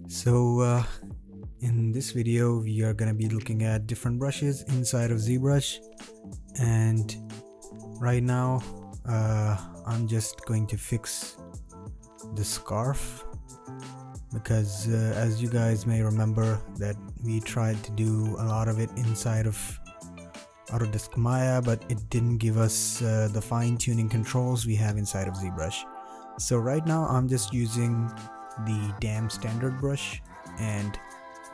So in this video we are going to be looking at different brushes inside of ZBrush, and right now I'm just going to fix the scarf because as you guys may remember that we tried to do a lot of it inside of Autodesk Maya, but it didn't give us the fine-tuning controls we have inside of ZBrush. So right now I'm just using the damn standard brush and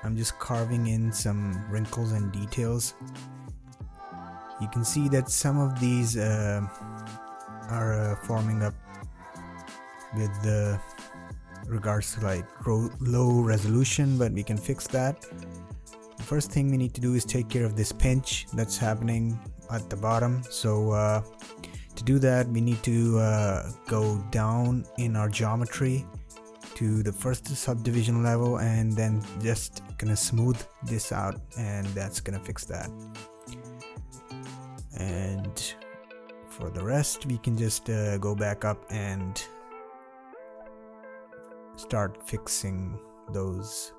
I'm just carving in some wrinkles and details. You can see that some of these are forming up with regards to like low resolution, but we can fix that. The first thing we need to do is take care of this pinch that's happening at the bottom. So to do that we need to go down in our geometry to the first subdivision level and then just gonna smooth this out, and that's gonna fix that. And for the rest we can just go back up and start fixing those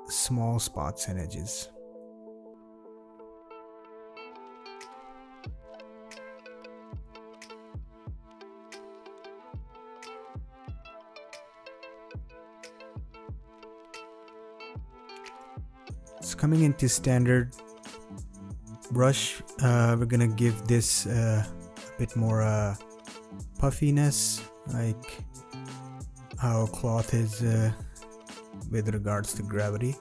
small spots and edges. So coming into standard brush, we're gonna give this a bit more puffiness, like how cloth is with regards to gravity.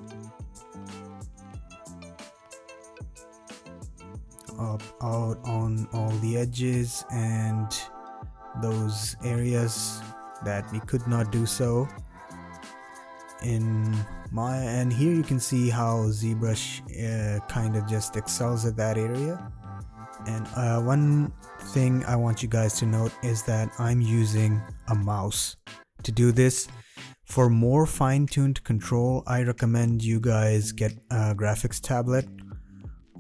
Out on all the edges and those areas that we could not do so in Maya, and here you can see how ZBrush kind of just excels at that area. And one thing I want you guys to note is that I'm using a mouse to do this. For more fine-tuned control, I recommend you guys get a graphics tablet.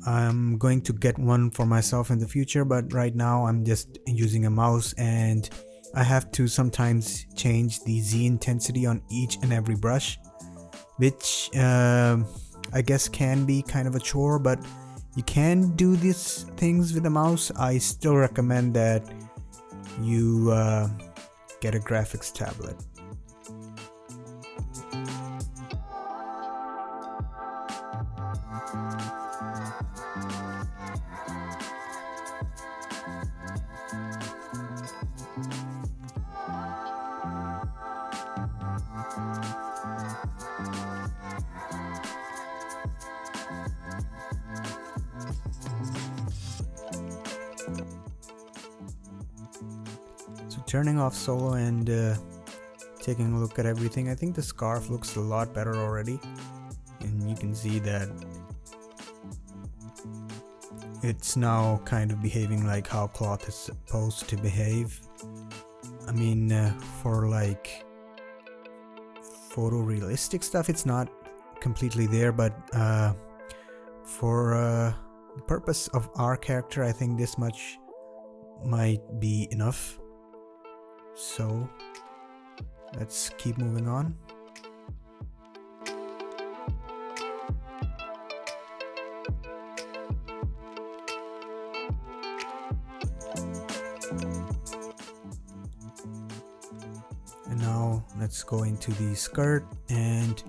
I'm going to get one for myself in the future, but right now I'm just using a mouse, and I have to sometimes change the Z intensity on each and every brush, which I guess can be kind of a chore, but you can do these things with a mouse. I still recommend that you get a graphics tablet. So turning off solo and taking a look at everything, I think the scarf looks a lot better already, and you can see that it's now kind of behaving like how cloth is supposed to behave. I mean, for like photorealistic stuff it's not completely there, but for the purpose of our character I think this much might be enough. So let's keep moving on. And now let's go into the skirt, and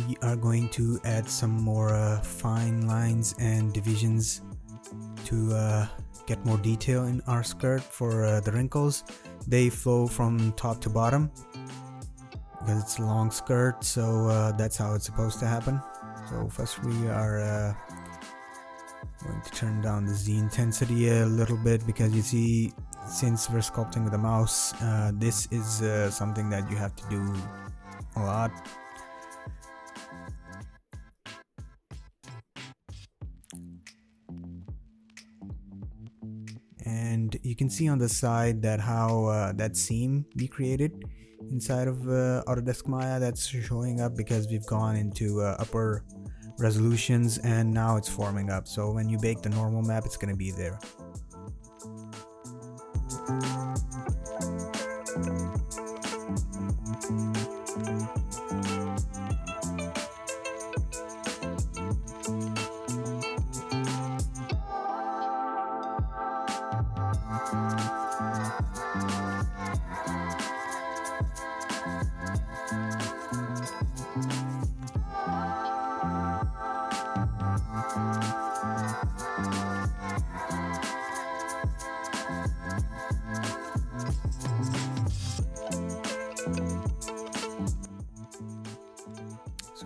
we are going to add some more fine lines and divisions to get more detail in our skirt. For the wrinkles, they flow from top to bottom because it's a long skirt, so that's how it's supposed to happen. So first we are going to turn down the Z intensity a little bit, because you see, since we're sculpting with a mouse, this is something that you have to do a lot. And you can see on the side that how that seam we created inside of Autodesk Maya, that's showing up because we've gone into upper resolutions and now it's forming up. So when you bake the normal map, it's going to be there.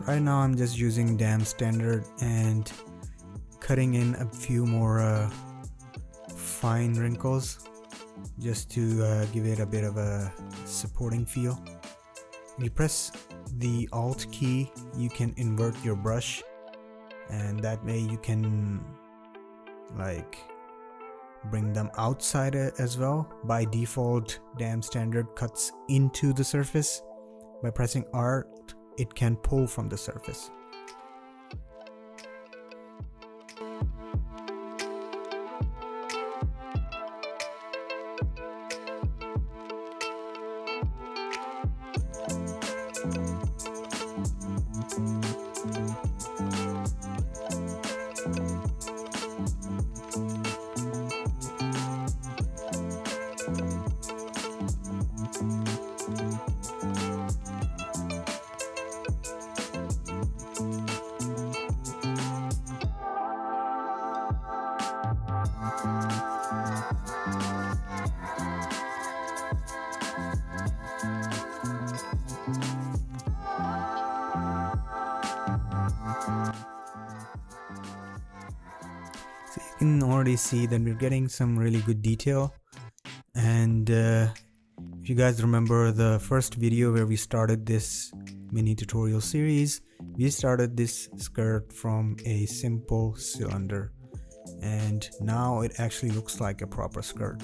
right now I'm just using dam standard and cutting in a few more fine wrinkles just to give it a bit of a supporting feel. If you press the Alt key, you can invert your brush, and that way you can like bring them outside as well. By default, dam standard cuts into the surface. By pressing Alt, it can pull from the surface. So you can already see that we're getting some really good detail. And if you guys remember the first video where we started this mini tutorial series, we started this skirt from a simple cylinder, and now it actually looks like a proper skirt.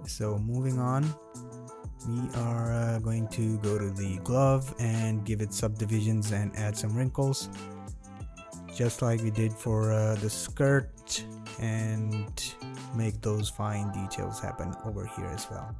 So moving on, we are going to go to the glove and give it subdivisions and add some wrinkles, just like we did for the skirt, and make those fine details happen over here as well.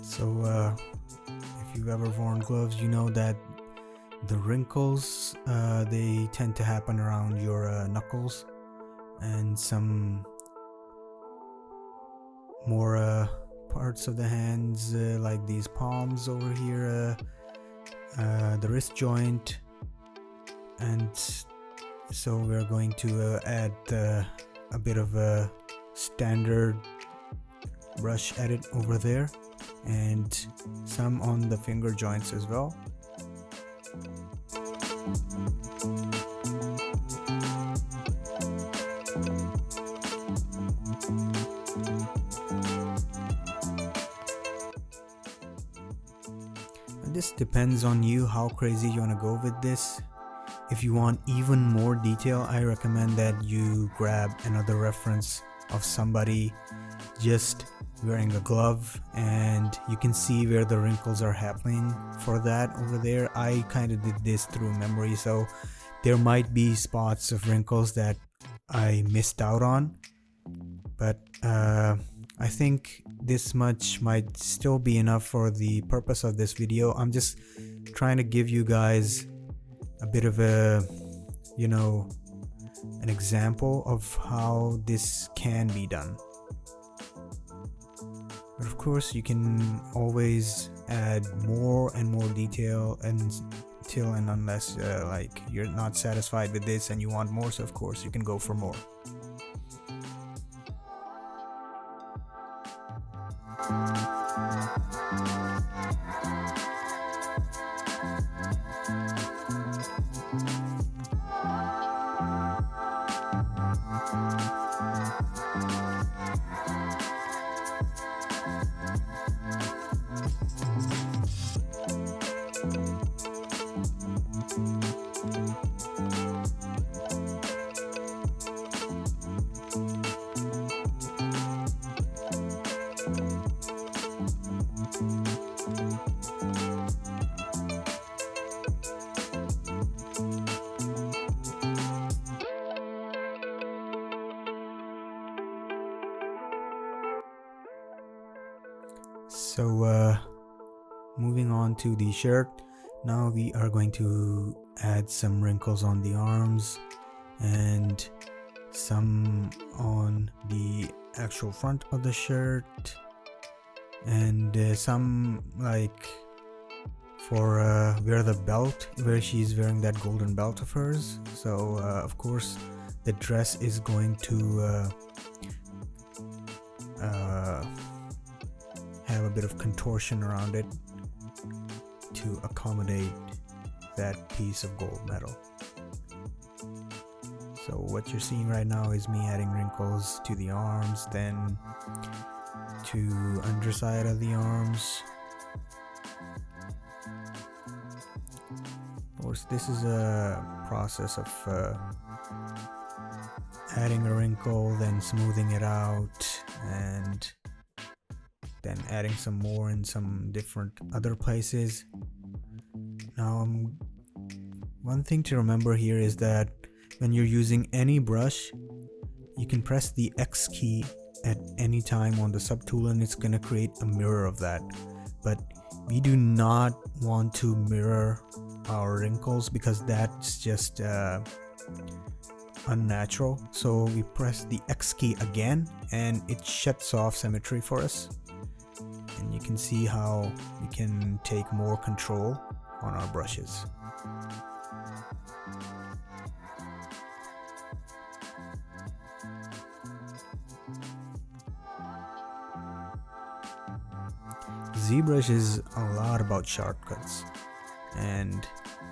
So if you've ever worn gloves, you know that the wrinkles they tend to happen around your knuckles, and some more parts of the hands like these palms over here, the wrist joint. And so we're going to add a bit of a standard brush edit over there, and some on the finger joints as well. This depends on you how crazy you want to go with this. If you want even more detail, I recommend that you grab another reference of somebody just wearing a glove, and you can see where the wrinkles are happening for that over there. I kind of did this through memory, so there might be spots of wrinkles that I missed out on, but I think this much might still be enough for the purpose of this video. I'm just trying to give you guys a bit of a, you know, an example of how this can be done. But of course, you can always add more and more detail until and unless like you're not satisfied with this and you want more, so of course you can go for more. So moving on to the shirt, now we are going to add some wrinkles on the arms and some on the actual front of the shirt, and some like for where the belt, where she's wearing that golden belt of hers. So of course the dress is going to have a bit of contortion around it to accommodate that piece of gold metal. So what you're seeing right now is me adding wrinkles to the arms, then to underside of the arms. Of course, this is a process of adding a wrinkle, then smoothing it out, and then adding some more in some different other places. Now, one thing to remember here is that when you're using any brush, you can press the X key at any time on the subtool and it's going to create a mirror of that. But we do not want to mirror our wrinkles because that's just unnatural. So we press the X key again and it shuts off symmetry for us. And you can see how we can take more control on our brushes. ZBrush is a lot about shortcuts, and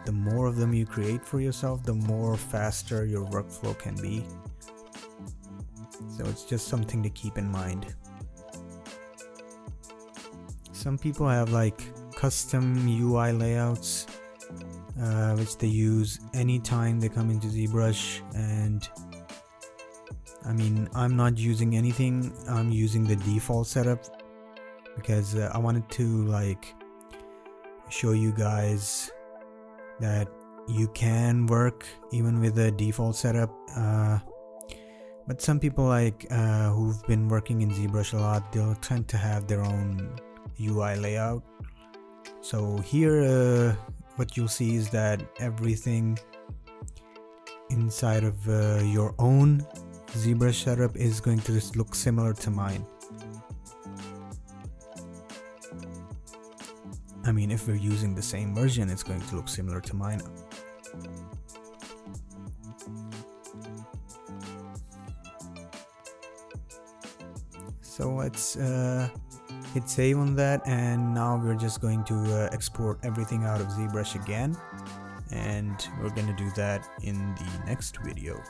the more of them you create for yourself, the more faster your workflow can be. So it's just something to keep in mind. Some people have like custom UI layouts which they use anytime they come into ZBrush, and I mean, I'm not using anything, I'm using the default setup because I wanted to like show you guys that you can work even with the default setup, but some people like who've been working in ZBrush a lot, they'll tend to have their own UI layout. So here what you'll see is that everything inside of your own ZBrush setup is going to just look similar to mine. I mean, if we're using the same version, it's going to look similar to mine. So let's hit save on that, and now we're just going to export everything out of ZBrush again, and we're going to do that in the next video.